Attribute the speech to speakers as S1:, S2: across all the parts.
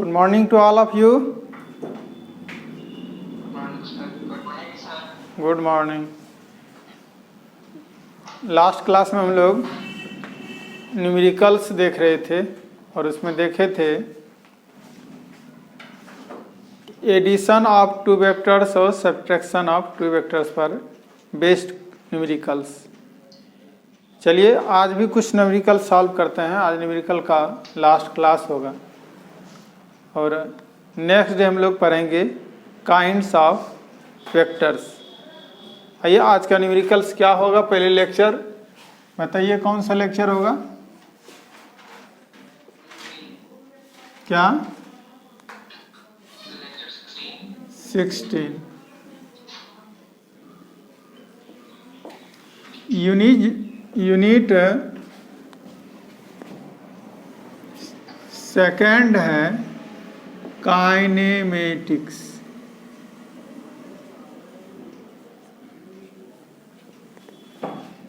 S1: Good morning to all of you. Good morning. Last class में हम लोग numericals देख रहे थे और उसमें देखे थे एडिशन ऑफ टू वेक्टर्स और सब्ट्रैक्शन ऑफ टू वेक्टर्स पर बेस्ड न्यूमेरिकल्स। चलिए आज भी कुछ न्यूमेरिकल सॉल्व करते हैं। आज न्यूमेरिकल का लास्ट क्लास होगा और नेक्स्ट डे हम लोग पढ़ेंगे काइंड्स ऑफ वेक्टर्स। आइए आज का न्यूमेरिकल्स क्या होगा। पहले लेक्चर बताइए कौन सा लेक्चर होगा। क्या 16 यूनिट सेकंड है काइनेमेटिक्स।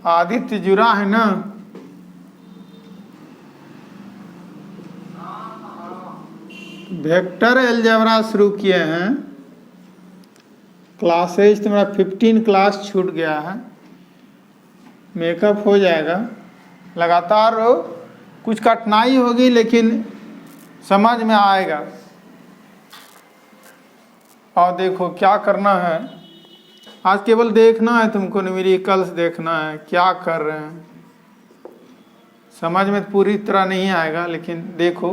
S1: आदित्य जुड़ा है ना। वेक्टर अलजेब्रा शुरू किए हैं। क्लासेज तुम्हारा 15 क्लास छूट गया है। मेकअप हो जाएगा। लगातार रहो। कुछ कठिनाई होगी लेकिन समझ में आएगा। और देखो क्या करना है। आज केवल देखना है तुमको, न्यूमेरिकल्स देखना है क्या कर रहे हैं। समझ में पूरी तरह नहीं आएगा लेकिन देखो।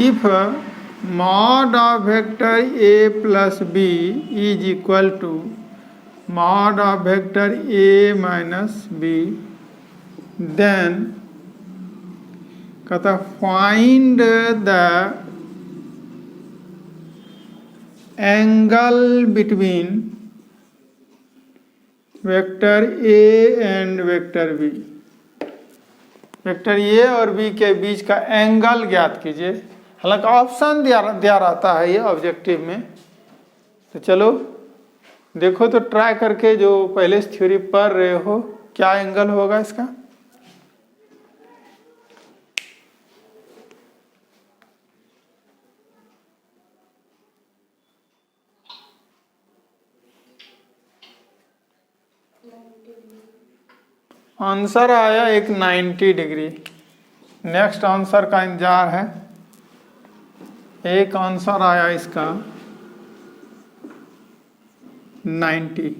S1: If mod of vector A plus B is equal to mod of vector A minus B, then कहता find the angle between vector A and vector B. Vector A और बी के बीच का एंगल ज्ञात कीजिए। हालांकि ऑप्शन दिया रहता है ये ऑब्जेक्टिव में। तो चलो देखो तो ट्राई करके, जो पहले से थ्योरी पढ़ रहे हो, क्या एंगल होगा इसका। आंसर आया एक 90 डिग्री। नेक्स्ट आंसर का इंतजार है। एक आंसर आया इसका 90।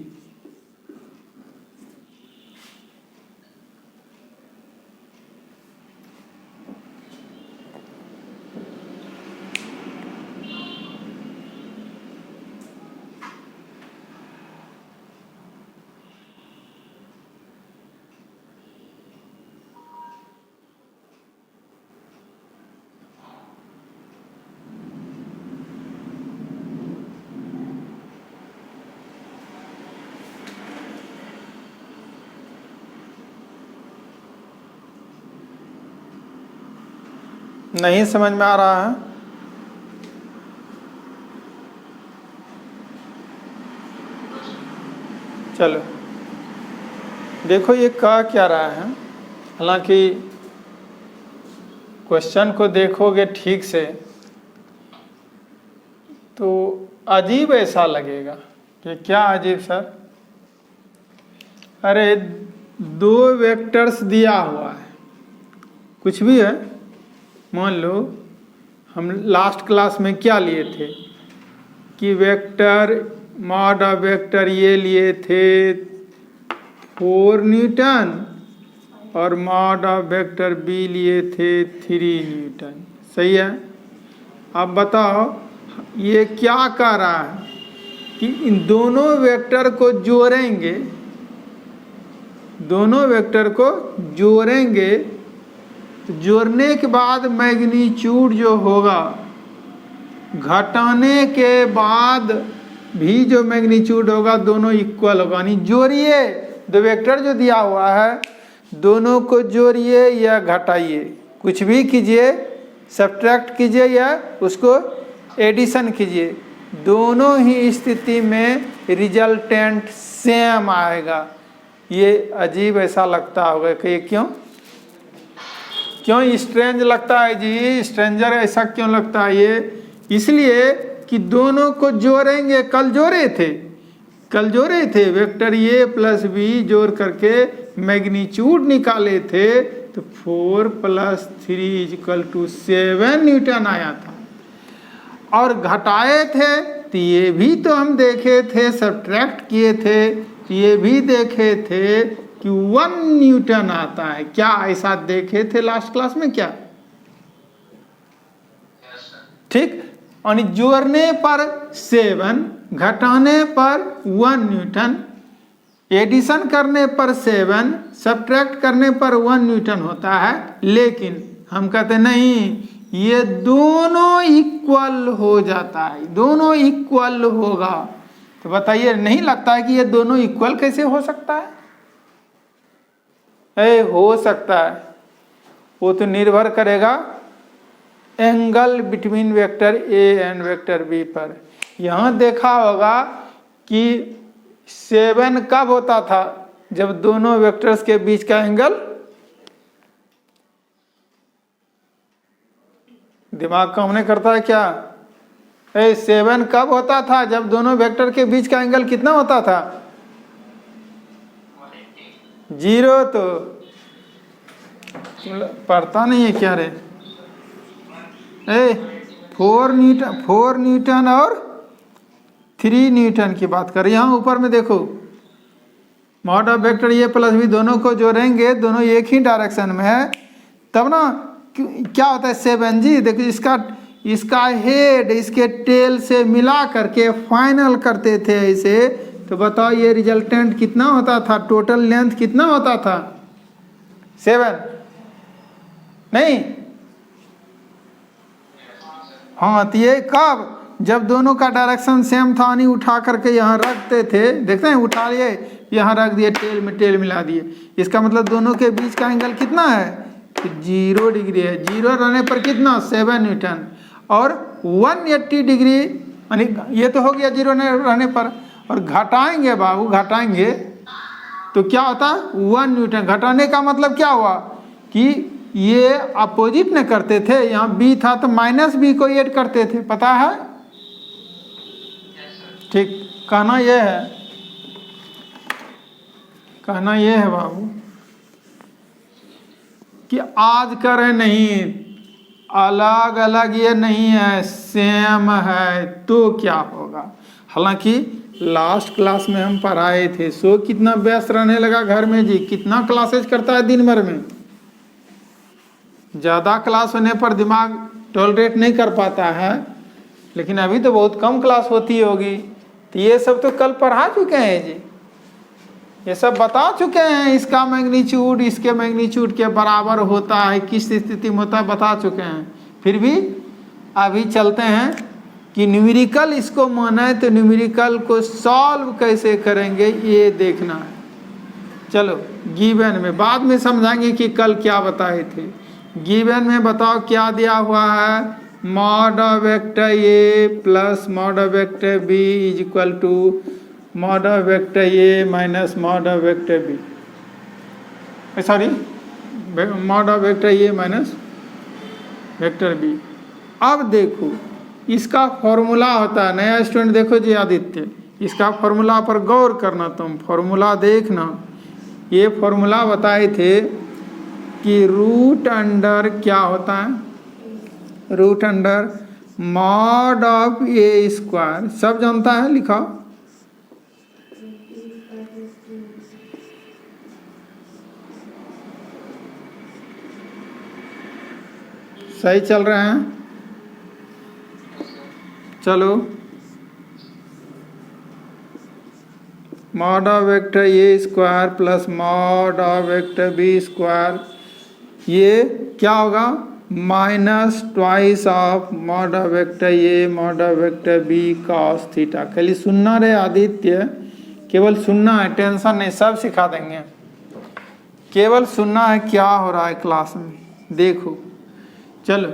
S1: नहीं समझ में आ रहा है। चलो देखो ये कह क्या रहा है। हालांकि क्वेश्चन को देखोगे ठीक से तो अजीब ऐसा लगेगा कि क्या अजीब सर। अरे दो वेक्टर्स दिया हुआ है, कुछ भी है। मान लो हम लास्ट क्लास में क्या लिए थे कि वेक्टर मॉड ऑफ वेक्टर ये लिए थे 4 न्यूटन और मॉड ऑफ वेक्टर बी लिए थे 3 न्यूटन। सही है। अब बताओ ये क्या कह रहा है कि इन दोनों वेक्टर को जोड़ेंगे। दोनों वेक्टर को जोड़ेंगे तो जोड़ने के बाद मैग्नीट्यूड जो होगा, घटाने के बाद भी जो मैग्नीट्यूड होगा दोनों इक्वल होगा। यानी जोड़िए, दो वेक्टर जो दिया हुआ है दोनों को जोड़िए या घटाइए, कुछ भी कीजिए, सब्ट्रैक्ट कीजिए या उसको एडिशन कीजिए, दोनों ही स्थिति में रिजल्टेंट सेम आएगा। ये अजीब ऐसा लगता होगा कि ये क्यों। क्यों स्ट्रेंज लगता है जी? स्ट्रेंजर ऐसा क्यों लगता है? ये इसलिए कि दोनों को जोड़ेंगे, कल जोड़े थे वेक्टर ए प्लस बी जोड़ करके मैग्नीट्यूड निकाले थे, तो 4 + 3 = 7 न्यूटन आया था। और घटाए थे तो ये भी तो हम देखे थे, सब्ट्रैक्ट किए थे तो ये भी देखे थे कि 1 न्यूटन आता है। क्या ऐसा देखे थे लास्ट क्लास में क्या? ठीक। और जोड़ने पर 7, घटाने पर 1 न्यूटन, एडिशन करने पर 7, सब्ट्रैक्ट करने पर 1 न्यूटन होता है। लेकिन हम कहते नहीं, ये दोनों इक्वल हो जाता है, दोनों इक्वल होगा। तो बताइए, नहीं लगता है कि ये दोनों इक्वल कैसे हो सकता है? हो सकता है, वो तो निर्भर करेगा angle between vector A and vector B पर। यहाँ देखा होगा कि 7 कब होता था? जब दोनों वेक्टर्स के बीच का एंगल, दिमाग काम नहीं करता है क्या? 7 कब होता था? जब दोनों वेक्टर के बीच का एंगल कितना होता था? 0। तो पढ़ता नहीं है क्या रे? 4 न्यूटन और 3 न्यूटन की बात कर। यहाँ ऊपर में देखो, mod of vector A plus B दोनों को जोड़ेंगे, दोनों एक ही डायरेक्शन में है, तब ना क्या होता है 7 जी। देखो इसका हेड इसके टेल से मिला करके फाइनल करते थे ऐसे, तो बताओ ये रिजल्टेंट कितना होता था? टोटल लेंथ कितना होता था? 7 नहीं? हाँ, तो ये कब? जब दोनों का डायरेक्शन सेम था, नहीं उठा करके यहाँ रखते थे, देखते हैं, उठा लिए यहाँ रख दिए, टेल में टेल मिला दिए। इसका मतलब दोनों के बीच का एंगल कितना है? 0 डिग्री है। 0 रहने पर कितना? 7 न्यूटन। और 180 डिग्री, यानी ये तो हो गया 0 रहने पर। और घटाएंगे बाबू, घटाएंगे तो क्या होता? 1 न्यूटन। घटाने का मतलब क्या हुआ कि ये अपोजिट में करते थे, यहाँ बी था तो -b को ऐड करते थे, पता है? ठीक। कहना ये है बाबू कि आज करें नहीं, अलग अलग ये नहीं है, सेम है, तो क्या होगा? हालांकि लास्ट क्लास में हम पढ़ाए थे, सो कितना व्यस्त रहने लगा घर में जी, कितना क्लासेज करता है दिन भर में। ज़्यादा क्लास होने पर दिमाग टॉलरेट नहीं कर पाता है, लेकिन अभी तो बहुत कम क्लास होती होगी। तो ये सब तो कल पढ़ा चुके हैं जी, ये सब बता चुके हैं। इसका मैग्नीट्यूड इसके मैग्नीट्यूड के बराबर होता है, किस स्थिति में होता है, बता चुके हैं। फिर भी अभी चलते हैं कि न्यूमेरिकल इसको माना है, तो न्यूमेरिकल को सॉल्व कैसे करेंगे ये देखना है। चलो, गिवन में बाद में समझाएंगे कि कल क्या बताए थे। गिवन में बताओ क्या दिया हुआ है? Mod of vector A plus mod of vector B is equal to mod of vector A minus mod of vector B, sorry mod of vector A minus vector B. अब देखो, इसका फॉर्मूला होता है, नया स्टूडेंट देखो जी आदित्य, इसका formula पर गौर करना, तुम फॉर्मूला देखना। ये फॉर्मूला बताए थे कि रूट अंडर क्या होता है? Root under mod of A square, सब जानता है, लिखा। सही चल रहे हैं? चलो, mod of vector A square plus mod of vector B square, ये क्या होगा? -2 of mod of vector A mod of vector B cos theta. खाली सुनना रे आदित्य, केवल सुनना है, टेंशन नहीं, सब सिखा देंगे। केवल सुनना है क्या हो रहा है क्लास में, देखो। चलो,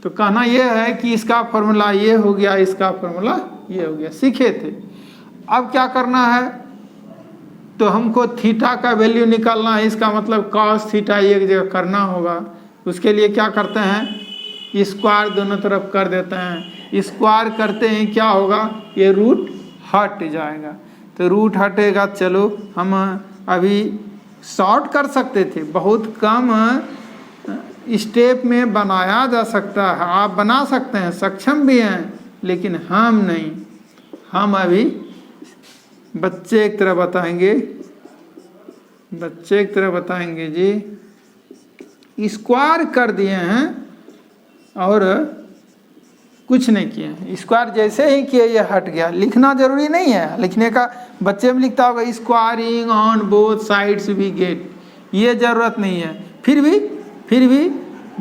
S1: तो कहना यह है कि इसका फॉर्मूला ये हो गया, इसका फॉर्मूला ये हो गया, सीखे थे। अब क्या करना है? तो हमको थीटा का वैल्यू निकालना है, इसका मतलब cos थीटा एक जगह करना होगा। उसके लिए क्या करते हैं, स्क्वायर दोनों तरफ कर देते हैं। स्क्वायर करते हैं क्या होगा, ये रूट हट जाएगा। तो रूट हटेगा, चलो हम अभी शॉर्ट कर सकते थे, बहुत कम स्टेप में बनाया जा सकता है, आप बना सकते हैं, सक्षम भी हैं, लेकिन हम नहीं। हम अभी बच्चे की तरह बताएंगे, बच्चे की तरह बताएंगे जी। स्क्वायर कर दिए हैं और कुछ नहीं किए, स्क्वायर जैसे ही किए ये हट गया। लिखना जरूरी नहीं है, लिखने का बच्चे में लिखता होगा squaring on both sides we get, ये ज़रूरत नहीं है। फिर भी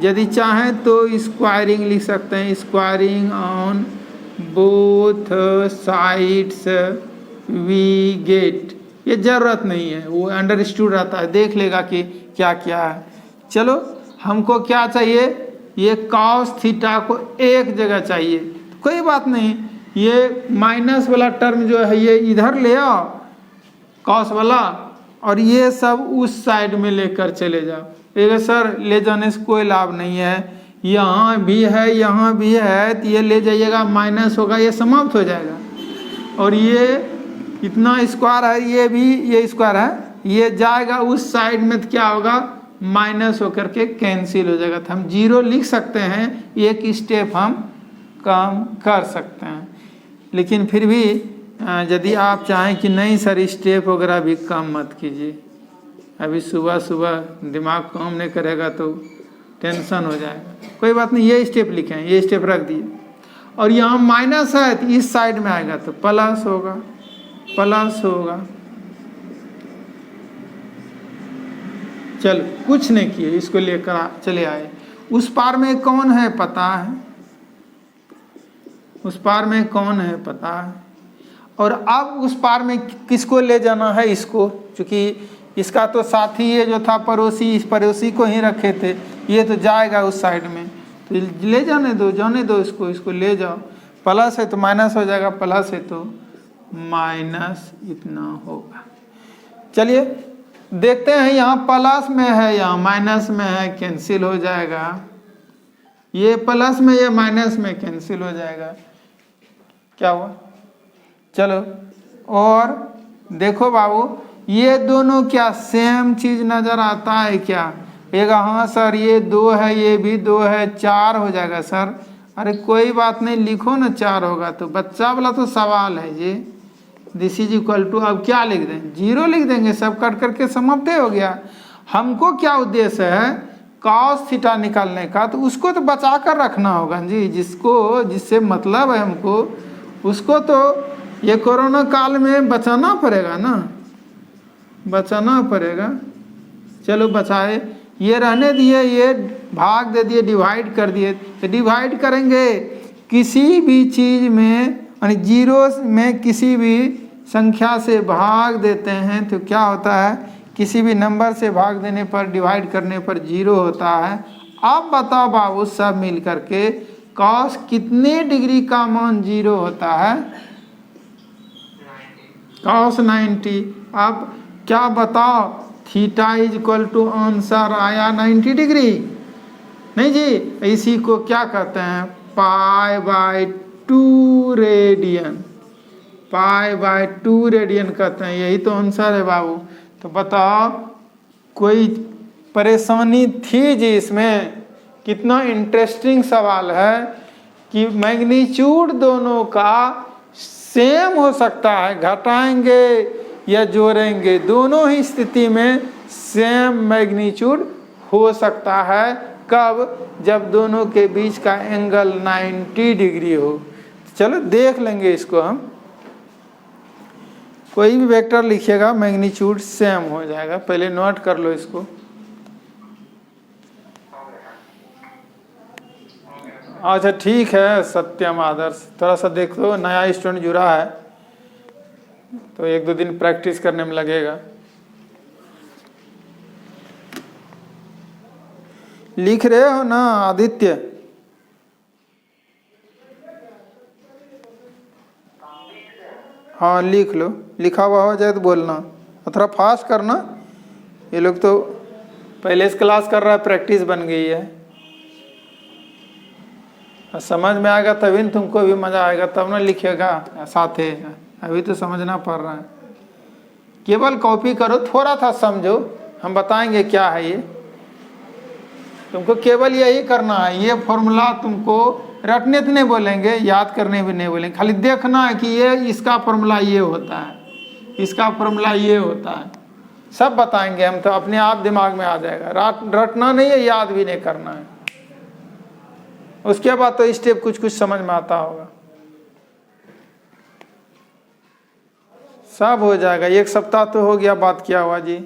S1: यदि चाहें तो स्क्वायरिंग लिख सकते हैं, squaring on both sides we get, ये ज़रूरत नहीं है, वो अंडरस्टूड रहता है, देख लेगा कि क्या क्या है। चलो हमको क्या चाहिए, ये कॉस थीटा को एक जगह चाहिए, तो कोई बात नहीं, ये माइनस वाला टर्म जो है ये इधर ले आओ कॉस वाला, और ये सब उस साइड में लेकर चले जाओ। एक सर ले जाने से कोई लाभ नहीं है, यहाँ भी है यहाँ भी है, तो ये ले जाइएगा, माइनस होगा, ये समाप्त हो जाएगा। और ये इतना स्क्वायर है, ये भी ये स्क्वायर है, ये जाएगा उस साइड में, तो क्या होगा, माइनस होकर के कैंसिल हो जाएगा। तो हम जीरो लिख सकते हैं, एक स्टेप हम कम कर सकते हैं। लेकिन फिर भी यदि आप चाहें कि नहीं सर स्टेप वगैरह भी कम मत कीजिए, अभी सुबह सुबह दिमाग काम नहीं करेगा तो टेंशन हो जाएगा, कोई बात नहीं, ये स्टेप लिखें, ये स्टेप रख दिए। और यहाँ माइनस है तो इस साइड में आएगा तो प्लस होगा, प्लस होगा। चलो कुछ नहीं किए, इसको लेकर चले आए। उस पार में कौन है पता है, उस पार में कौन है पता है। और अब उस पार में किसको ले जाना है, इसको, क्योंकि इसका तो साथी ये जो था पड़ोसी, इस पड़ोसी को ही रखे थे, ये तो जाएगा उस साइड में, तो ले जाने दो इसको ले जाओ। प्लस है तो माइनस हो जाएगा, प्लस है तो माइनस इतना होगा। चलिए देखते हैं, यहाँ प्लस में है यहाँ माइनस में है, कैंसिल हो जाएगा, ये प्लस में ये माइनस में कैंसिल हो जाएगा। क्या हुआ, चलो और देखो बाबू, ये दोनों क्या सेम चीज नजर आता है क्या, एक हाँ सर ये 2 है, ये भी 2 है, 4 हो जाएगा सर। अरे कोई बात नहीं, लिखो ना 4 होगा, तो बच्चा वाला तो सवाल है जी, दिस इज इक्वल टू, अब क्या लिख दें, 0 लिख देंगे, सब कट करके समाप्त हो गया। हमको क्या उद्देश्य है, कॉस थीटा निकालने का, तो उसको तो बचा कर रखना होगा जी, जिससे मतलब है हमको, उसको तो ये कोरोना काल में बचाना पड़ेगा ना, बचाना पड़ेगा। चलो बचाए, ये रहने दिए, ये भाग दे दिए, डिवाइड कर दिए, तो डिवाइड करेंगे किसी भी चीज़ में, यानी जीरो में किसी भी संख्या से भाग देते हैं तो क्या होता है, किसी भी नंबर से भाग देने पर, डिवाइड करने पर 0 होता है। अब बताओ बाबू सब मिल करके कॉस कितने डिग्री का मान 0 होता है, कॉस 90। अब क्या बताओ, theta is equal to answer आया 90 डिग्री, नहीं जी, इसी को क्या कहते हैं, π/2 रेडियन, π/2 रेडियन कहते हैं, यही तो आंसर है बाबू। तो बताओ कोई परेशानी थी जी इसमें, कितना इंटरेस्टिंग सवाल है कि मैग्नीट्यूड दोनों का सेम हो सकता है, घटाएंगे या जोड़ेंगे, दोनों ही स्थिति में सेम मैग्नीट्यूड हो सकता है। कब, जब दोनों के बीच का एंगल 90 डिग्री हो। चलो देख लेंगे इसको हम, कोई भी वेक्टर लिखिएगा मैग्नीट्यूड सेम हो जाएगा, पहले नोट कर लो इसको। अच्छा ठीक है सत्यम आदर्श, थोड़ा सा देख लो, नया स्टूडेंट जुड़ा है तो 1-2 दिन प्रैक्टिस करने में लगेगा। लिख रहे हो ना आदित्य, हाँ लिख लो, लिखा हुआ हो जाए तो बोलना, थोड़ा फास्ट करना, ये लोग तो पहले से क्लास कर रहा है, प्रैक्टिस बन गई है। समझ में आएगा तभी न तुमको भी मजा आएगा, तब ना लिखेगा साथ है। अभी तो समझना पड़ रहा है। केवल कॉपी करो, थोड़ा था समझो, हम बताएंगे क्या है ये। तुमको केवल यही करना है, ये फॉर्मूला तुमको रटने तो नहीं बोलेंगे, याद करने भी नहीं बोलेंगे, खाली देखना है कि ये इसका फॉर्मूला ये होता है, इसका फॉर्मूला ये होता है, सब बताएंगे हम, तो अपने आप दिमाग में आ जाएगा। रटना नहीं है, याद भी नहीं करना है। उसके बाद तो स्टेप कुछ कुछ समझ में आता होगा, सब हो जाएगा। 1 सप्ताह तो हो गया, बात क्या हुआ जी,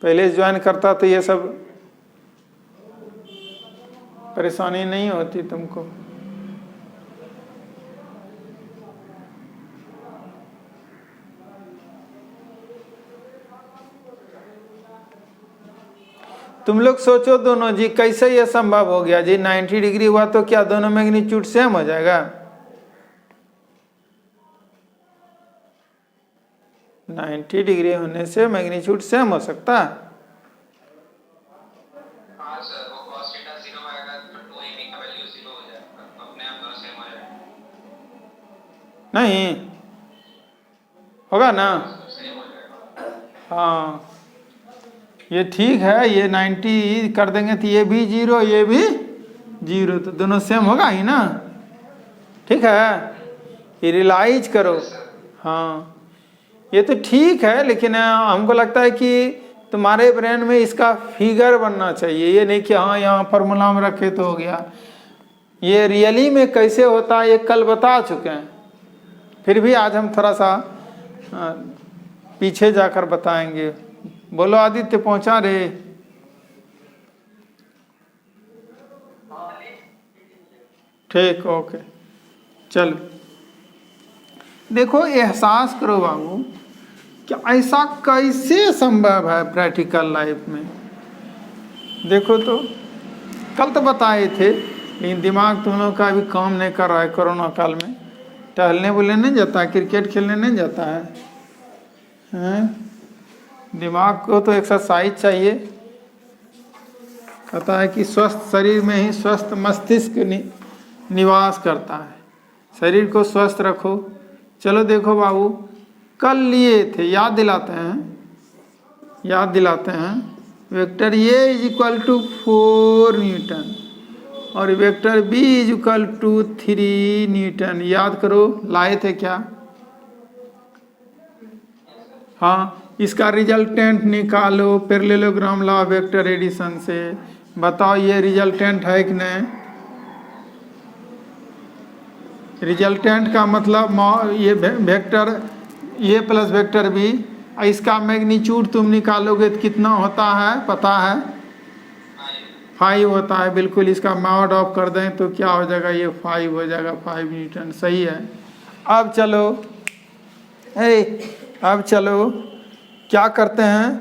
S1: पहले ज्वाइन करता तो ये सब परेशानी नहीं होती तुमको। तुम लोग सोचो दोनों जी, कैसे ये संभव हो गया जी? 90 डिग्री हुआ तो क्या दोनों मैग्नीट्यूड सेम हो जाएगा? 90 डिग्री होने से मैग्नीट्यूड सेम हो सकता है? नहीं होगा ना? हाँ ये ठीक है, ये 90 कर देंगे तो ये भी 0, ये भी 0, तो दोनों सेम होगा ही ना। ठीक है, ये रियलाइज करो। हाँ ये तो ठीक है, लेकिन हमको लगता है कि तुम्हारे ब्रेन में इसका फिगर बनना चाहिए, ये नहीं कि हाँ यहाँ फॉर्मूला में रखे तो हो गया। ये रियली में कैसे होता है ये कल बता चुके हैं, फिर भी आज हम थोड़ा सा पीछे जाकर बताएंगे। बोलो आदित्य, पहुंचा रे? ठीक, ओके चलो। देखो एहसास करो बाबू कि ऐसा कैसे संभव है प्रैक्टिकल लाइफ में। देखो तो कल तो बताए थे, लेकिन दिमाग तुम लोग का अभी काम नहीं कर रहा है। कोरोना काल में टहलने बुलने नहीं जाता है, क्रिकेट खेलने नहीं जाता है, हैं? दिमाग को तो एक्सरसाइज चाहिए। कहता है कि स्वस्थ शरीर में ही स्वस्थ मस्तिष्क निवास करता है। शरीर को स्वस्थ रखो। चलो देखो बाबू, कल लिए थे, याद दिलाते हैं, vector A is equal to 4 newton और vector B is equal to 3 newton. याद करो, लाए थे क्या? हाँ, इसका रिजल्टेंट निकालो पैरेललोग्राम लॉ वेक्टर एडिशन से। बताओ ये रिजल्टेंट है कि नहीं? रिजल्टेंट का मतलब ये vector A plus vector B, इसका मैग्नीट्यूड तुम निकालोगे तो कितना होता है पता है? 5 होता है। बिल्कुल, इसका मॉड ऑफ कर दें तो क्या हो जाएगा? ये 5 हो जाएगा, 5 न्यूटन। सही है। अब चलो क्या करते हैं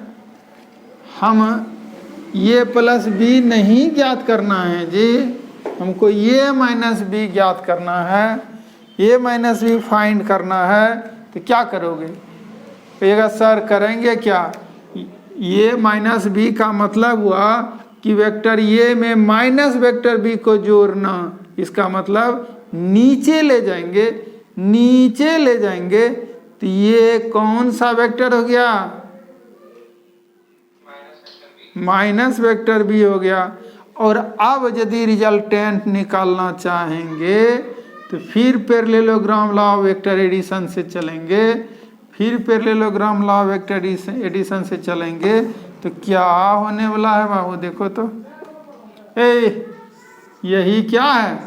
S1: हम? ये प्लस बी नहीं ज्ञात करना है जी, हमको ये माइनस बी ज्ञात करना है, ये माइनस बी फाइंड करना है। तो क्या करोगे? कहिएगा सर करेंगे क्या? ये माइनस बी का मतलब हुआ कि वेक्टर ये में माइनस वेक्टर बी को जोड़ना। इसका मतलब नीचे ले जाएंगे तो ये कौन सा वेक्टर हो गया? माइनस वेक्टर बी हो गया। और अब यदि रिजल्टेंट निकालना चाहेंगे तो फिर पैरेललोग्राम लॉ वेक्टर एडिशन से चलेंगे, तो क्या होने वाला है बाबू? देखो तो यही क्या है?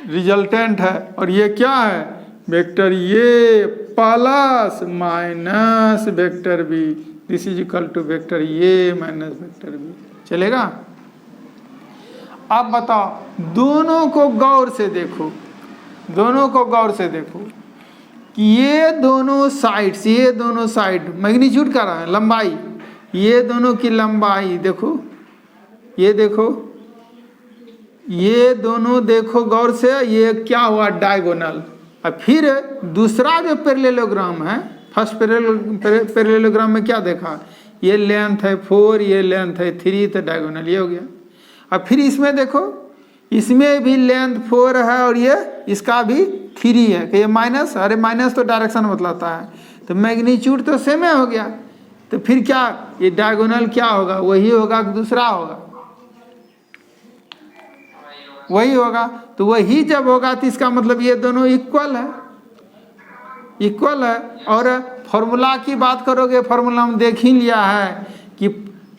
S1: रिजल्टेंट है। और ये क्या है? Vector A plus minus vector B, this is equal to vector A minus vector B. चलेगा? अब बताओ, दोनों को गौर से देखो कि ये दोनों साइड मैग्नीट्यूड का रहा है, लंबाई, ये दोनों की लंबाई देखो, ये दोनों देखो गौर से, ये क्या हुआ? डायगोनल। और फिर दूसरा जो पैरेललोग्राम है, फर्स्ट पैरेललोग्राम में क्या देखा? ये लेंथ है 4, ये लेंथ है 3, तो डायगोनल ये हो गया। अब फिर इसमें देखो, इसमें भी लेंथ 4 है और ये इसका भी 3 है, कि ये माइनस, अरे माइनस तो डायरेक्शन बतलाता है, तो मैग्नीट्यूड तो सेम हो गया। तो फिर क्या ये डायगोनल क्या होगा, वही होगा कि दूसरा होगा? वही होगा। तो वही जब होगा तो इसका मतलब ये दोनों इक्वल है, इक्वल है। और फॉर्मूला की बात करोगे, फॉर्मूला हम देख ही लिया है कि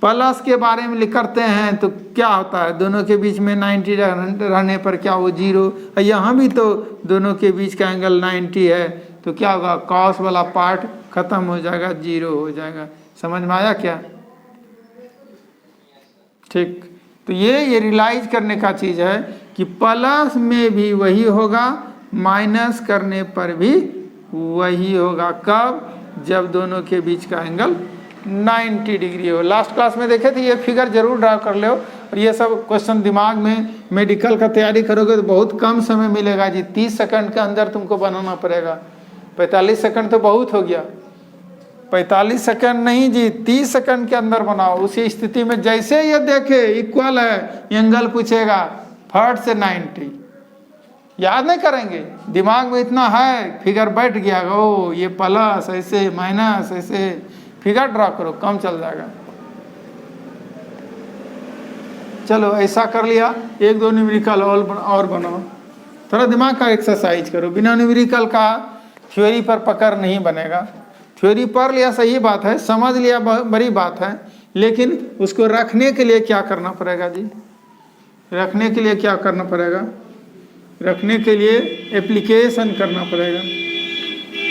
S1: प्लस के बारे में करते हैं तो क्या होता है, दोनों के बीच में 90 रहने पर क्या वो 0, यहाँ भी तो दोनों के बीच का एंगल 90 है, तो क्या होगा, कॉस वाला पार्ट खत्म हो जाएगा, 0 हो जाएगा। समझ में आया क्या? ठीक। तो ये रियलाइज करने का चीज़ है कि प्लस में भी वही होगा, माइनस करने पर भी वही होगा। कब? जब दोनों के बीच का एंगल 90 डिग्री हो। लास्ट क्लास में देखे थे, ये फिगर जरूर ड्रा कर लो। और ये सब क्वेश्चन दिमाग में, मेडिकल का तैयारी करोगे तो बहुत कम समय मिलेगा जी, 30 सेकंड के अंदर तुमको बनाना पड़ेगा। 45 सेकंड तो बहुत हो गया, 45 सेकंड नहीं जी, 30 सेकंड के अंदर बनाओ। उसी स्थिति में जैसे ये देखे इक्वल है, एंगल पूछेगा फट से 90, याद नहीं करेंगे, दिमाग में इतना है, फिगर बैठ गया, ओ ये प्लस ऐसे, माइनस ऐसे, फिगर ड्रा करो, कम चल जाएगा। चलो ऐसा कर लिया, 1-2 न्यूमेरिकल और बनाओ, थोड़ा दिमाग का एक्सरसाइज करो। बिना न्यूमेरिकल का थ्योरी पर पकड़ नहीं बनेगा। थ्योरी पढ़ लिया सही बात है, समझ लिया बड़ी बात है, लेकिन उसको रखने के लिए क्या करना पड़ेगा जी? रखने के लिए क्या करना पड़ेगा? रखने के लिए एप्लीकेशन करना पड़ेगा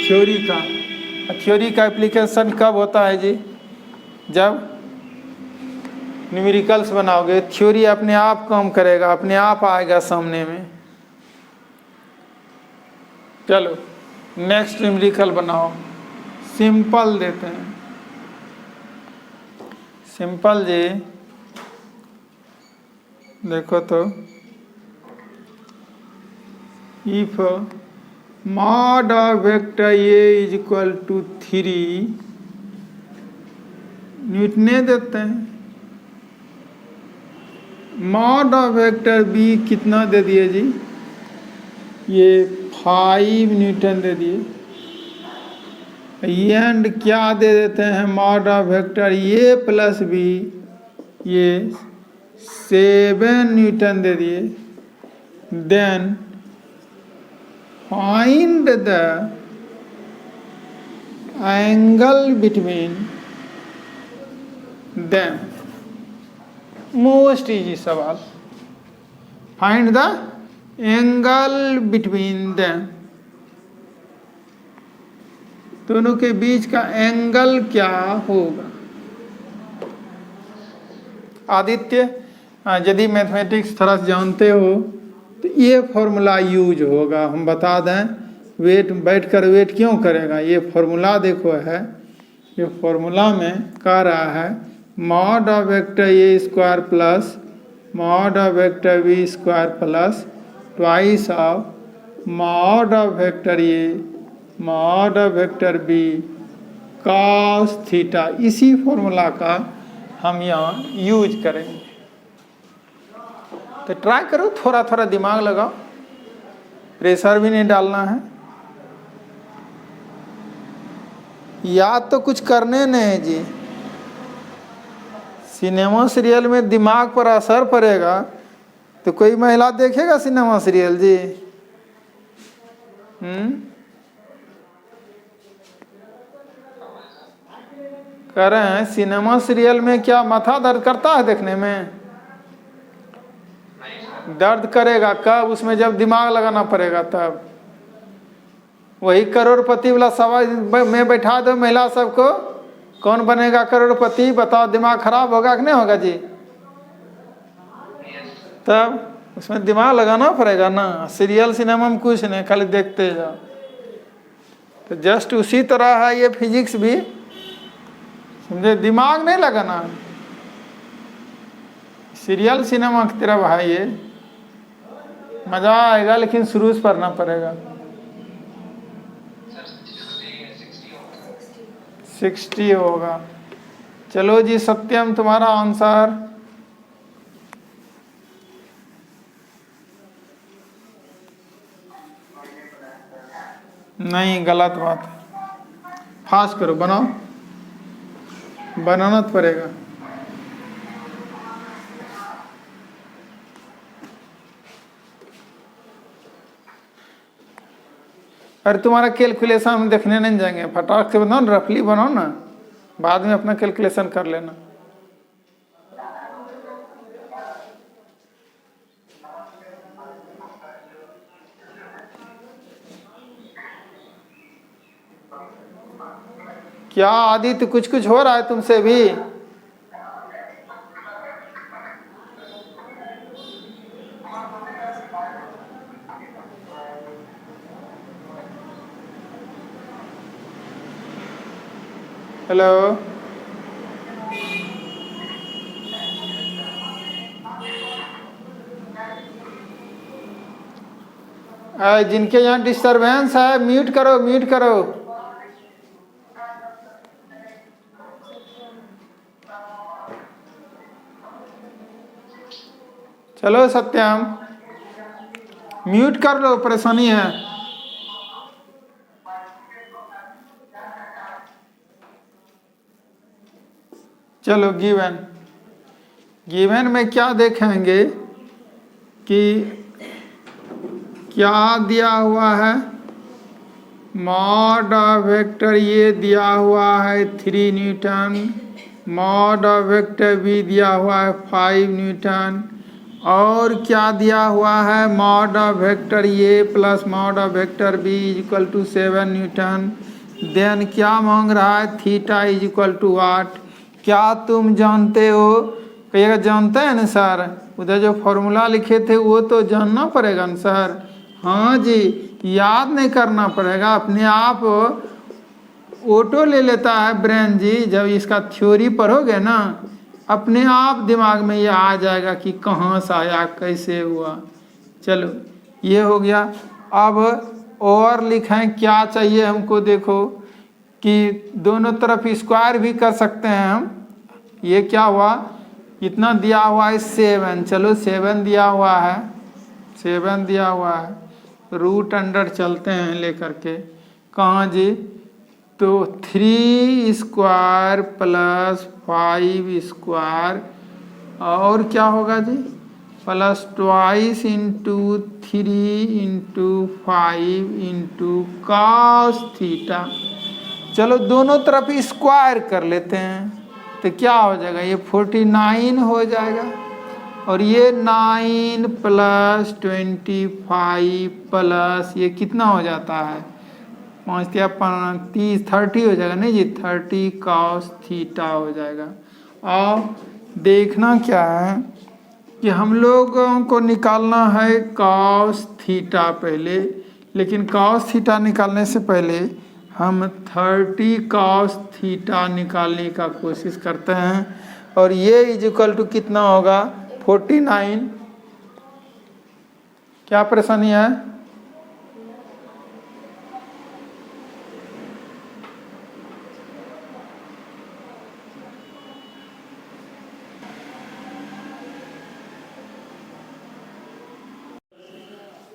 S1: थ्योरी का। थ्योरी का एप्लीकेशन कब होता है जी? जब न्यूमेरिकल्स बनाओगे, थ्योरी अपने आप काम करेगा, अपने आप आएगा सामने में। चलो नेक्स्ट न्यूमेरिकल बनाओ, सिंपल देते हैं। सिंपल जी देखो तो, if mod of vector A is equal to 3, न्यूटने देते हैं। मॉड ऑफ वेक्टर बी कितना दे दिए जी? ये 5 न्यूटन दे दिए। एंड क्या दे देते हैं? Mod of vector A plus B, ये 7 न्यूटन दे दिए। Then find the angle between them. Most easy सवाल, find the angle between them, दोनों के बीच का एंगल क्या होगा? आदित्य, यदि मैथमेटिक्स थोड़ा जानते हो तो ये फॉर्मूला यूज होगा। हम बता दें, वेट बैठ कर वेट क्यों करेगा, ये फॉर्मूला देखो है, ये फॉर्मूला में कह रहा है mod of vector A square plus mod of vector B square plus twice of mod of vector A mod of vector B cos theta. इसी फॉर्मूला का हम यहाँ यूज करेंगे। तो ट्राई करो, थोड़ा थोड़ा दिमाग लगाओ, प्रेशर भी नहीं डालना है। याद तो कुछ करने नहीं जी, सिनेमा सीरियल में दिमाग पर असर पड़ेगा तो कोई महिला देखेगा सिनेमा सीरियल जी? कह रहे हैं सिनेमा सीरियल में क्या माथा दर्द करता है देखने में? दर्द करेगा कब? उसमें जब दिमाग लगाना पड़ेगा तब। वही करोड़पति वाला सवाल में बैठा दो महिला सबको, कौन बनेगा करोड़पति? बताओ, दिमाग खराब होगा कि नहीं होगा जी? तब उसमें दिमाग लगाना पड़ेगा ना। सीरियल सिनेमा में कुछ नहीं, खाली देखते जाओ। तो जस्ट उसी तरह है ये फिजिक्स भी, समझे, दिमाग नहीं लगाना। सीरियल सिनेमा की तरफ है ये, मजा आएगा, लेकिन शुरू से पढ़ना पड़ेगा। 60 होगा। चलो जी सत्यम, तुम्हारा आंसर। नहीं, गलत बात है। फास्ट करो, बनाओ, बनाना तो पड़ेगा। अरे तुम्हारा कैलकुलेशन हम देखने नहीं जाएंगे, फटाक से बनाओ, रफली बनाओ ना, बाद में अपना कैलकुलेशन कर लेना। क्या आदित्य, कुछ कुछ हो रहा है तुमसे भी? हेलो, जिनके यहाँ डिस्टरबेंस है म्यूट करो, म्यूट करो। चलो सत्यम, म्यूट कर लो, परेशानी है। चलो गिवन, गिवन में क्या देखेंगे कि क्या दिया हुआ है। मॉड ऑफ वेक्टर ये दिया हुआ है 3 न्यूटन, मॉड ऑफ वेक्टर भी दिया हुआ है 5 न्यूटन, और क्या दिया हुआ है, mod of vector A plus mod of vector B equal to 7 newton. Then क्या मांग रहा है, theta is equal to what. क्या तुम जानते हो? कहिएगा जानते हैं ना सर, उधर जो फॉर्मूला लिखे थे वो तो जानना पड़ेगा ना सर। हाँ जी, याद नहीं करना पड़ेगा, अपने आप ऑटो ले लेता है ब्रेन जी। जब इसका थ्योरी पढ़ोगे ना, अपने आप दिमाग में ये आ जाएगा कि कहाँ से आया, कैसे हुआ। चलो ये हो गया। अब और लिखें क्या चाहिए हमको, देखो कि दोनों तरफ स्क्वायर भी कर सकते हैं हम। ये क्या हुआ, इतना दिया हुआ है 7, चलो 7 दिया हुआ है, 7 दिया हुआ है, रूट अंडर चलते हैं लेकर के, कहाँ जी, तो 3 स्क्वायर प्लस 5 स्क्वायर, और क्या होगा जी, plus twice into 3 into 5 into cos theta. चलो दोनों तरफ स्क्वायर कर लेते हैं, तो क्या हो जाएगा, ये 49 हो जाएगा, और ये 9 प्लस 25 प्लस ये कितना हो जाता है, 5 या 30, 30 हो जाएगा, नहीं जी, 30 कॉस थीटा हो जाएगा। और देखना क्या है कि हम लोगों को निकालना है कॉस थीटा पहले, लेकिन कॉस थीटा निकालने से पहले हम 30 कॉस थीटा निकालने का कोशिश करते हैं, और ये इज इक्वल टू कितना होगा, 49। क्या परेशानी है?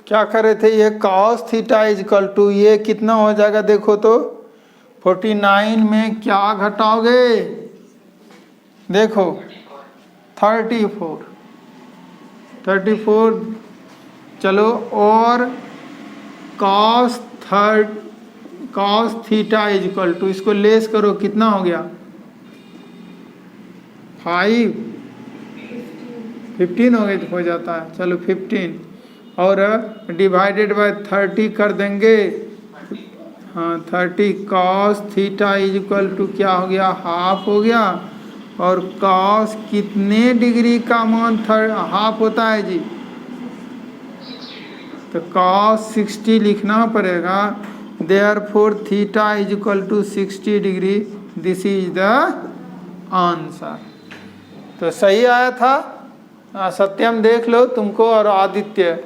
S1: क्या कर रहे थे, ये cos theta is equal to ये कितना हो जाएगा, देखो तो 49 में क्या घटाओगे, देखो 34। चलो और cos theta is equal to, इसको लेस करो, कितना हो गया, 15 हो जाता है। चलो 15 और डिवाइडेड बाय 30 कर देंगे, हाँ 30 cos theta is equal to क्या हो गया, हाफ हो गया, और कॉस कितने डिग्री का मान हाफ होता है जी, तो कॉस 60 लिखना पड़ेगा। Therefore theta is equal to 60 degree, this is the answer. तो सही आया था। सत्यम देख लो तुमको, और आदित्य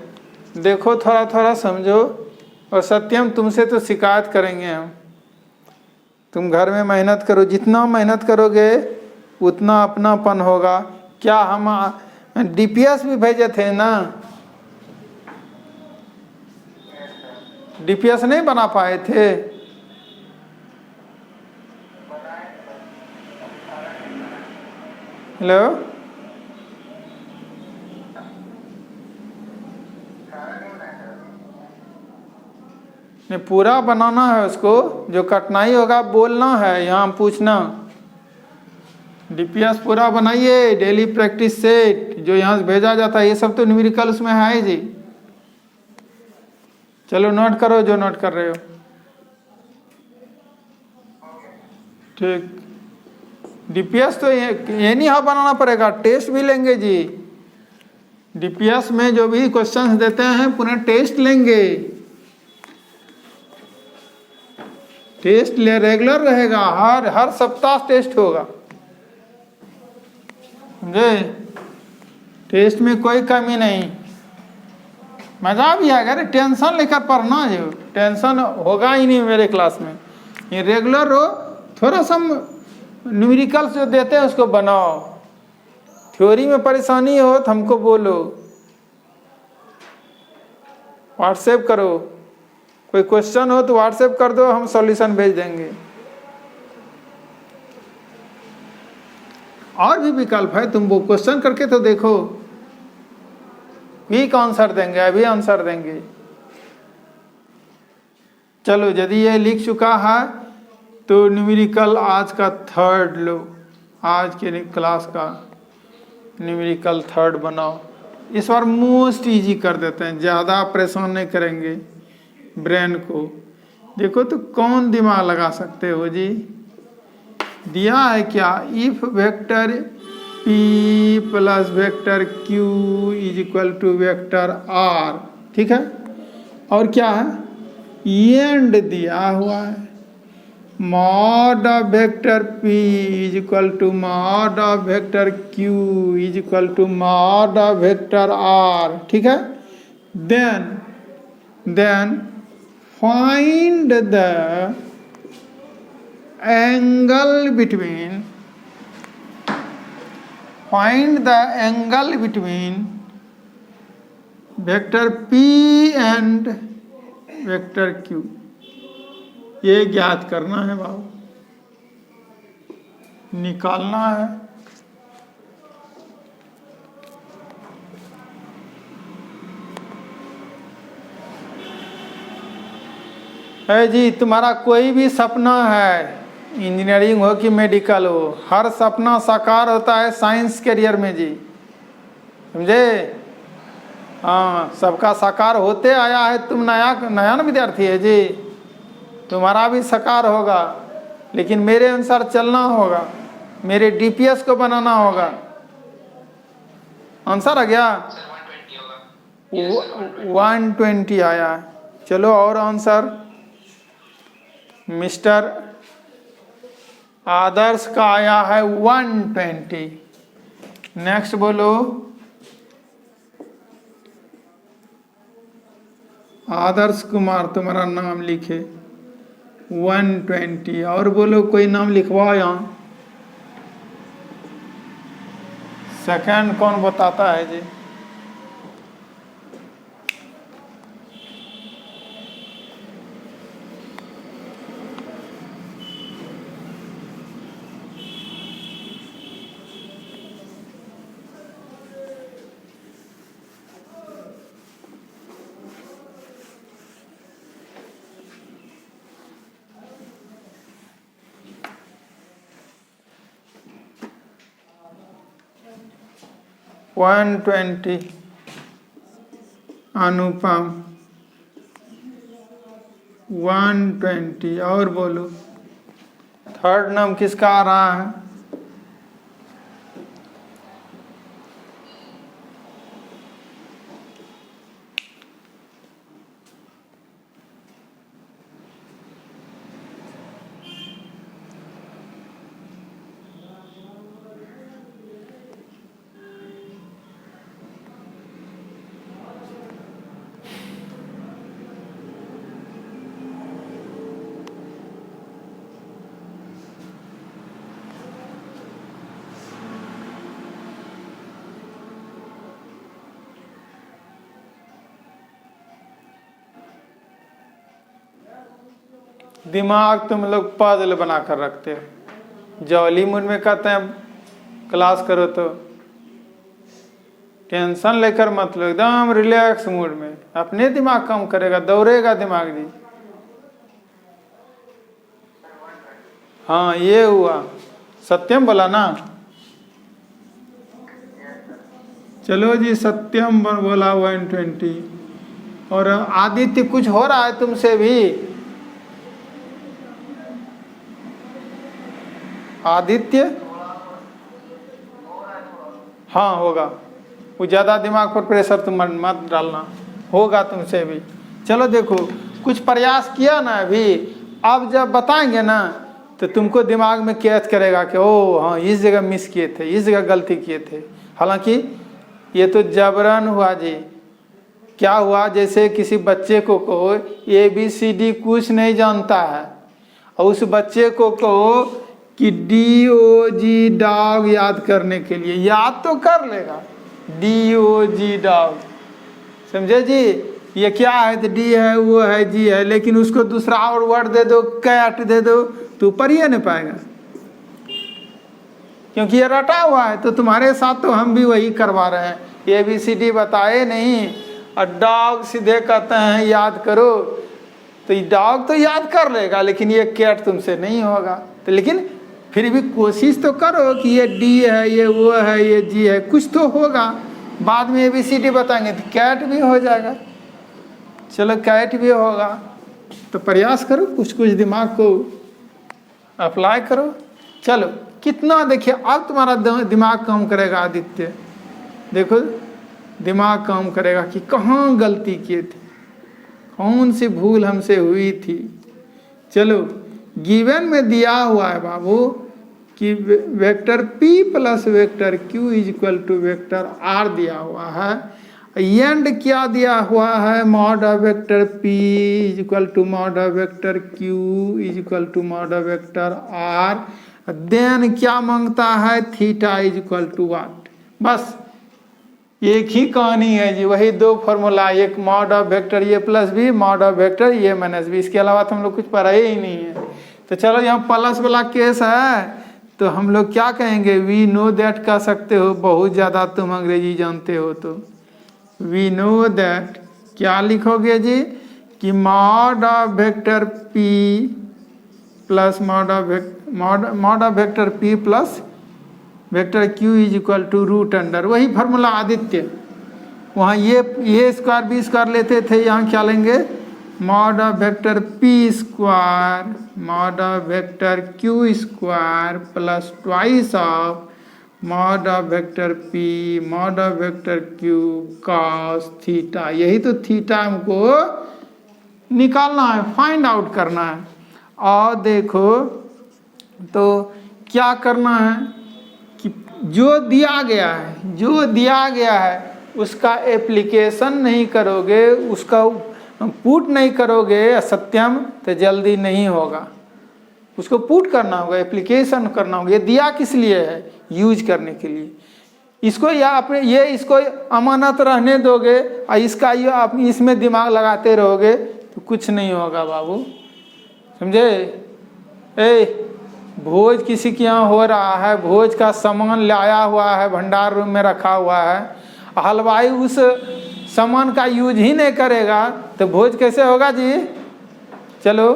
S1: देखो, थोड़ा थोड़ा समझो, और सत्यम तुमसे तो शिकायत करेंगे हम। तुम घर में मेहनत करो, जितना मेहनत करोगे उतना अपनापन होगा। क्या हम डीपीएस भी भेजे थे ना, डीपीएस नहीं बना पाए थे। हेलो, नहीं पूरा बनाना है उसको, जो कठिनाई होगा बोलना है, यहाँ पूछना। डीपीएस पूरा बनाइए, डेली प्रैक्टिस सेट जो यहाँ से भेजा जाता है, ये सब तो न्यूमेरिकल उसमें है ही जी। चलो नोट करो जो नोट कर रहे हो। ठीक, डीपीएस तो ये नहीं हाँ बनाना पड़ेगा, टेस्ट भी लेंगे जी। डीपीएस में जो भी क्वेश्चंस देते हैं पुनः टेस्ट लेंगे, टेस्ट ले रेगुलर रहेगा, हर सप्ताह टेस्ट होगा, समझे। टेस्ट में कोई कमी नहीं, मजा भी आएगा। अरे टेंशन लेकर पढ़ना, जो टेंशन होगा ही नहीं मेरे क्लास में। ये रेगुलर हो, थोड़ा सा न्यूमेरिकल्स जो देते हैं उसको बनाओ। थ्योरी में परेशानी हो तो हमको बोलो, व्हाट्सएप करो, कोई क्वेश्चन हो तो व्हाट्सएप कर दो, हम सॉल्यूशन भेज देंगे। और भी विकल्प है, तुम वो क्वेश्चन करके तो देखो, क्विक आंसर देंगे, अभी आंसर देंगे। चलो यदि ये लिख चुका है तो न्यूमेरिकल आज का थर्ड लो, आज के क्लास का न्यूमेरिकल थर्ड बनाओ। इस बार मोस्ट इजी कर देते हैं, ज़्यादा परेशान नहीं करेंगे ब्रेन को। देखो तो कौन दिमाग लगा सकते हो जी। दिया है क्या, if vector p plus vector q is equal to vector r, ठीक है। और क्या है, एंड दिया हुआ है, mod of vector p is equal to mod of vector q is equal to mod of vector r, ठीक है। Then find the angle between, find the angle between vector p and vector q। ये ज्ञात करना है बाबू, निकालना है जी। तुम्हारा कोई भी सपना है, इंजीनियरिंग हो कि मेडिकल हो, हर सपना साकार होता है साइंस करियर में जी, समझे। हाँ, सबका साकार होते आया है। तुम नया नया ना विद्यार्थी है जी, तुम्हारा भी साकार होगा, लेकिन मेरे अनुसार चलना होगा, मेरे डीपीएस को बनाना होगा। आंसर आ गया, 120 आया। चलो और आंसर, मिस्टर आदर्श का आया है 120। नेक्स्ट बोलो, आदर्श कुमार तुम्हारा नाम लिखे 120। और बोलो कोई नाम लिखवाओ यहाँ। सेकंड कौन बताता है जी। वन 120 अनुपम 120। और बोलो थर्ड नाम किसका आ रहा है। दिमाग तुम लोग पजल बना कर रखते हो। जॉली मूड में कहते हैं क्लास करो तो टेंशन लेकर मत लो, एकदम रिलैक्स मूड में अपने दिमाग काम करेगा, दौड़ेगा दिमाग जी। हाँ ये हुआ, सत्यम बोला ना। चलो जी सत्यम बोला 120। और आदित्य कुछ हो रहा है तुमसे भी? आदित्य हाँ होगा, वो ज़्यादा दिमाग पर प्रेशर तुम मत डालना, होगा तुमसे भी। चलो देखो कुछ प्रयास किया ना अभी, अब जब बताएंगे ना तो तुमको दिमाग में कैच करेगा कि ओ हाँ इस जगह मिस किए थे, इस जगह गलती किए थे। हालांकि ये तो जबरन हुआ जी। क्या हुआ, जैसे किसी बच्चे को कहो ABCD कुछ नहीं जानता है और उस बच्चे को कहो कि DOG डॉग याद करने के लिए, याद तो कर लेगा DOG डॉग, समझे जी। ये क्या है तो D है, वो है, G है, लेकिन उसको दूसरा और वर्ड दे दो, कैट दे दो तो पढ़ ही नहीं पाएगा, क्योंकि ये रटा हुआ है। तो तुम्हारे साथ तो हम भी वही करवा रहे हैं, ABCD बताए नहीं और डॉग सीधे कहते हैं याद करो। तो ये डॉग तो याद कर लेगा लेकिन ये कैट तुमसे नहीं होगा। तो लेकिन फिर भी कोशिश तो करो कि ये D है, ये वो है, ये G है, कुछ तो होगा। बाद में ABCD बताएंगे तो कैट भी हो जाएगा। चलो कैट भी होगा, तो प्रयास करो, कुछ कुछ दिमाग को अप्लाई करो। चलो कितना देखिए अब तुम्हारा दिमाग काम करेगा आदित्य, देखो दिमाग काम करेगा कि कहाँ गलती किए थे, कौन सी भूल हमसे हुई थी। चलो गिवन में दिया हुआ है बाबू कि vector P plus vector Q is equal to vector R दिया हुआ है। एंड क्या दिया हुआ है, mod of vector P is equal to mod of vector Q is equal to mod of vector R। Then क्या मांगता है, theta is equal to what. बस एक ही कहानी है जी, वही दो फॉर्मूला, एक mod of vector A plus B, mod of vector A minus B. इसके अलावा तो हम लोग कुछ पढ़ाए ही नहीं है। तो चलो यहाँ प्लस वाला केस है तो हम लोग क्या कहेंगे, वी नो दैट कह सकते हो, बहुत ज़्यादा तुम अंग्रेजी जानते हो। तो वी नो दैट क्या लिखोगे जी कि mod of vector P plus mod of vector P plus vector Q is equal to root under, वही फार्मूला आदित्य। वहाँ ये स्क्वायर बी स्क्वायर लेते थे, यहाँ क्या लेंगे, mod of vector P square mod of vector Q square plus twice of mod of vector P mod of vector Q cos theta. यही तो थीटा हमको निकालना है, फाइंड आउट करना है। और देखो तो क्या करना है कि जो दिया गया है उसका एप्लीकेशन नहीं करोगे, उसका पुट नहीं करोगे सत्यम, तो जल्दी नहीं होगा। उसको पुट करना होगा, एप्लीकेशन करना होगा। ये दिया किस लिए है, यूज करने के लिए। इसको या अपने इसको अमानत रहने दोगे और इसका ये आप इसमें दिमाग लगाते रहोगे तो कुछ नहीं होगा बाबू, समझे। भोज किसी के यहाँ हो रहा है, भोज का सामान लाया हुआ है, भंडार रूम में रखा हुआ है, हलवाई उस सामान का यूज ही नहीं करेगा तो भोज कैसे होगा जी। चलो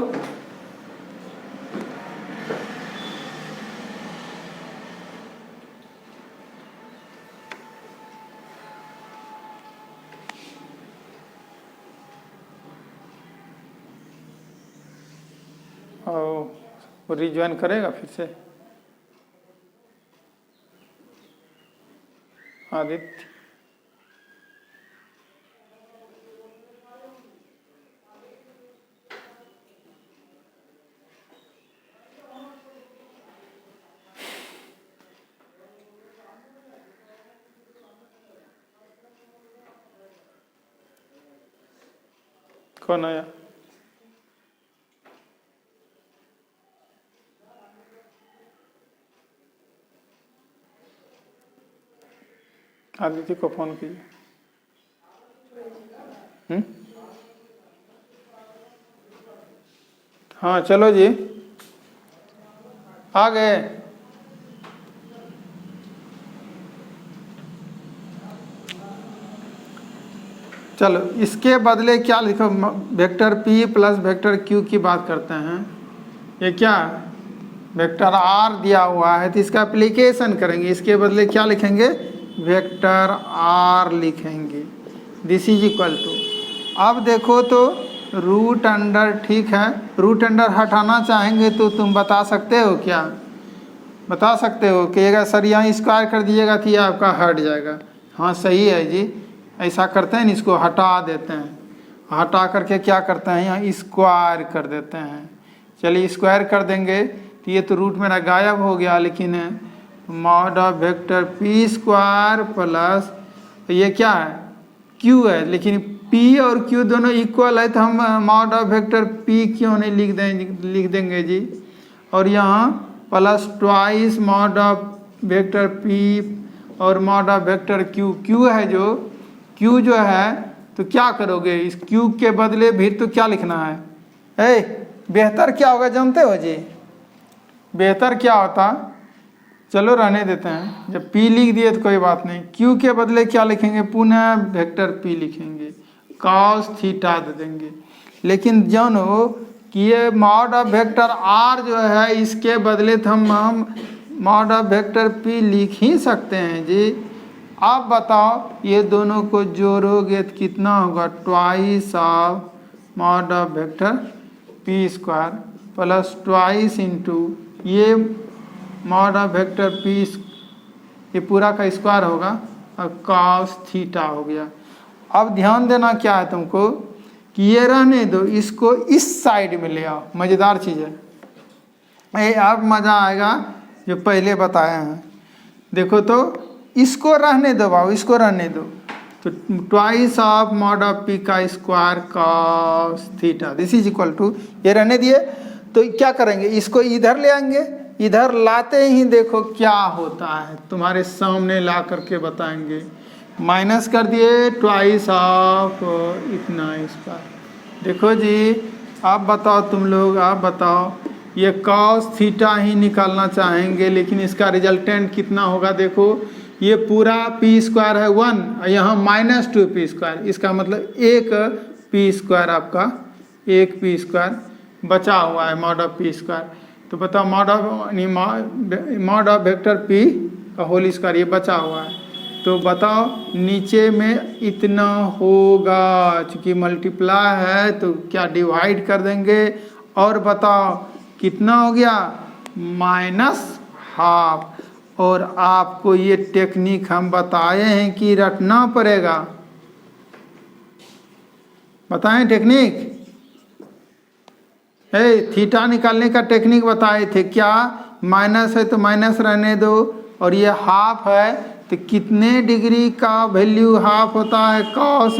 S1: वो रिज्वाइन करेगा फिर से आदित्य। कौन आया, आदित्य को फोन कीजिए। हाँ चलो जी, आ गए। चलो इसके बदले क्या लिखो, vector p plus vector q की बात करते हैं। ये क्या वेक्टर r दिया हुआ है तो इसका एप्लीकेशन करेंगे। इसके बदले क्या लिखेंगे, वेक्टर r लिखेंगे। दिस इज इक्वल टू, अब देखो तो रूट अंडर, ठीक है, रूट अंडर हटाना चाहेंगे तो तुम बता सकते हो क्या, बता सकते हो कि अगर सर यहाँ स्क्वायर कर दीजिएगा तो ये आपका हट जाएगा। हाँ सही है जी, ऐसा करते हैं, इसको हटा देते हैं, हटा करके क्या करते हैं यहाँ स्क्वायर कर देते हैं। चलिए स्क्वायर कर देंगे तो ये तो रूट मेरा गायब हो गया, लेकिन mod of vector P square plus ये क्या है क्यू है, लेकिन पी और क्यू दोनों इक्वल है तो हम मॉड ऑफ वेक्टर पी क्यों नहीं लिख देंगे जी। और यहाँ plus twice mod of vector P और mod of vector Q, Q है जो क्यू जो है तो क्या करोगे, इस क्यू के बदले भी तो क्या लिखना है। बेहतर क्या होगा जानते हो जी, बेहतर क्या होता, चलो रहने देते हैं, जब p लिख दिए तो कोई बात नहीं, q के बदले क्या लिखेंगे, पुनः वेक्टर p लिखेंगे, cos थीटा दे देंगे। लेकिन जानो कि ये मॉड ऑफ वेक्टर r जो है इसके बदले तो हम मॉड ऑफ वेक्टर p लिख ही सकते हैं जी। आप बताओ ये दोनों को जोड़ोगे तो कितना होगा, twice of mod of vector p square plus twice into ये मॉड ऑफ वेक्टर p, ये पूरा का स्क्वायर होगा और cos थीटा हो गया। अब ध्यान देना क्या है तुमको कि ये रहने दो, इसको इस साइड में ले आओ, मज़ेदार चीज़ है, अब मज़ा आएगा जो पहले बताए हैं। देखो तो इसको रहने दो बाबू, इसको रहने दो, तो twice of mod of p का square cos theta, this is equal to, ये रहने दिए तो क्या करेंगे, इसको इधर ले आएंगे, इधर लाते ही देखो क्या होता है, तुम्हारे सामने ला करके बताएंगे। माइनस कर दिए ट्वाइस ऑफ इतना स्क्वायर, देखो जी आप बताओ, तुम लोग आप बताओ, ये cos थीटा ही निकालना चाहेंगे लेकिन इसका रिजल्टेंट कितना होगा, देखो ये पूरा p स्क्वायर है 1 और यहाँ माइनस 2p स्क्वायर, इसका मतलब एक p स्क्वायर, आपका एक p स्क्वायर बचा हुआ है मॉड ऑफ p स्क्वायर। तो बताओ मॉड ऑफ वेक्टर p का होल स्क्वायर ये बचा हुआ है, तो बताओ नीचे में इतना होगा, चूँकि मल्टीप्लाई है तो क्या डिवाइड कर देंगे, और बताओ कितना हो गया, -½ और आपको ये टेक्निक हम बताए हैं कि रटना पड़ेगा, बताएं टेक्निक, थीटा निकालने का टेक्निक बताए थे क्या, माइनस है तो माइनस रहने दो, और ये हाफ है तो कितने डिग्री का वैल्यू हाफ होता है, कॉस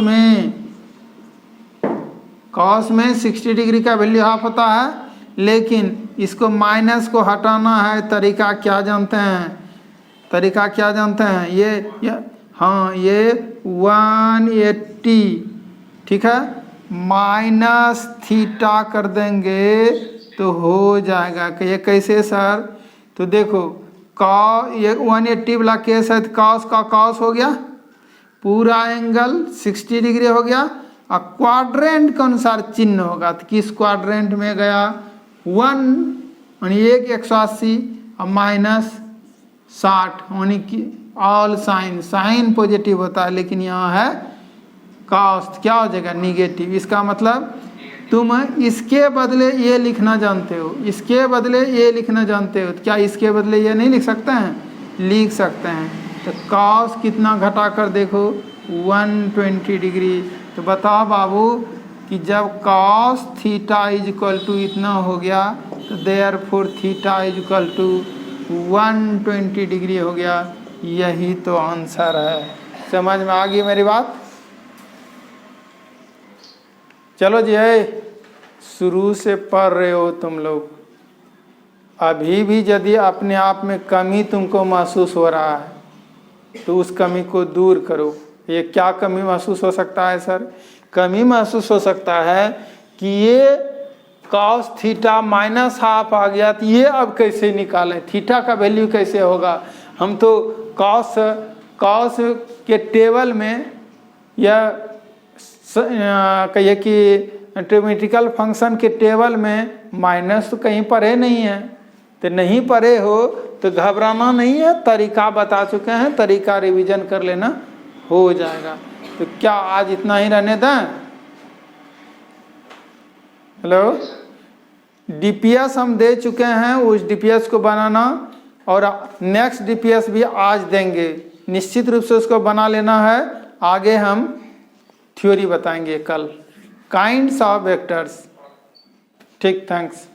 S1: में 60 डिग्री का वैल्यू हाफ होता है। लेकिन इसको माइनस को हटाना है, तरीका क्या जानते हैं, तरीका क्या जानते हैं, ये हाँ ये 180, ठीक है, माइनस थीटा कर देंगे तो हो जाएगा कि ये कैसे सर, तो देखो ये 180 वाला केस है तो कॉस का कॉस हो गया, पूरा एंगल 60 डिग्री हो गया, और क्वाड्रेंट के अनुसार चिन्ह होगा तो किस क्वाड्रेंट में गया, 1 यानी 180 और -60 यानी कि ऑल साइन पॉजिटिव होता है, लेकिन यहाँ है कॉस्ट क्या हो जाएगा निगेटिव। इसका मतलब तुम इसके बदले ये लिखना जानते हो, इसके बदले ये लिखना जानते हो, तो क्या इसके बदले ये नहीं लिख सकते हैं, लिख सकते हैं। तो कॉस कितना घटा कर देखो 120 डिग्री, तो बताओ बाबू कि जब cos theta is equal to इतना हो गया तो therefore theta is equal to 120 degree हो गया, यही तो आंसर है। समझ में आ गई मेरी बात। चलो जी, है शुरू से पढ़ रहे हो तुम लोग, अभी भी यदि अपने आप में कमी तुमको महसूस हो रहा है तो उस कमी को दूर करो। ये क्या कमी महसूस हो सकता है सर, कमी महसूस हो सकता है कि ये cos थीटा माइनस हाफ आ गया, तो ये अब कैसे निकालें, थीटा का वैल्यू कैसे होगा। हम तो cos के टेबल में या कहिए कि ट्रिग्नोमेट्रिकल फंक्शन के टेबल में माइनस तो कहीं पढ़े नहीं है, तो नहीं पढ़े हो तो घबराना नहीं है, तरीका बता चुके हैं, तरीका रिवीजन कर लेना, हो जाएगा। तो क्या आज इतना ही रहने दें। हेलो, डीपीएस हम दे चुके हैं, उस डीपीएस को बनाना, और नेक्स्ट डीपीएस भी आज देंगे, निश्चित रूप से उसको बना लेना है। आगे हम थ्योरी बताएंगे कल, काइंड्स ऑफ वेक्टर्स। ठीक, थैंक्स।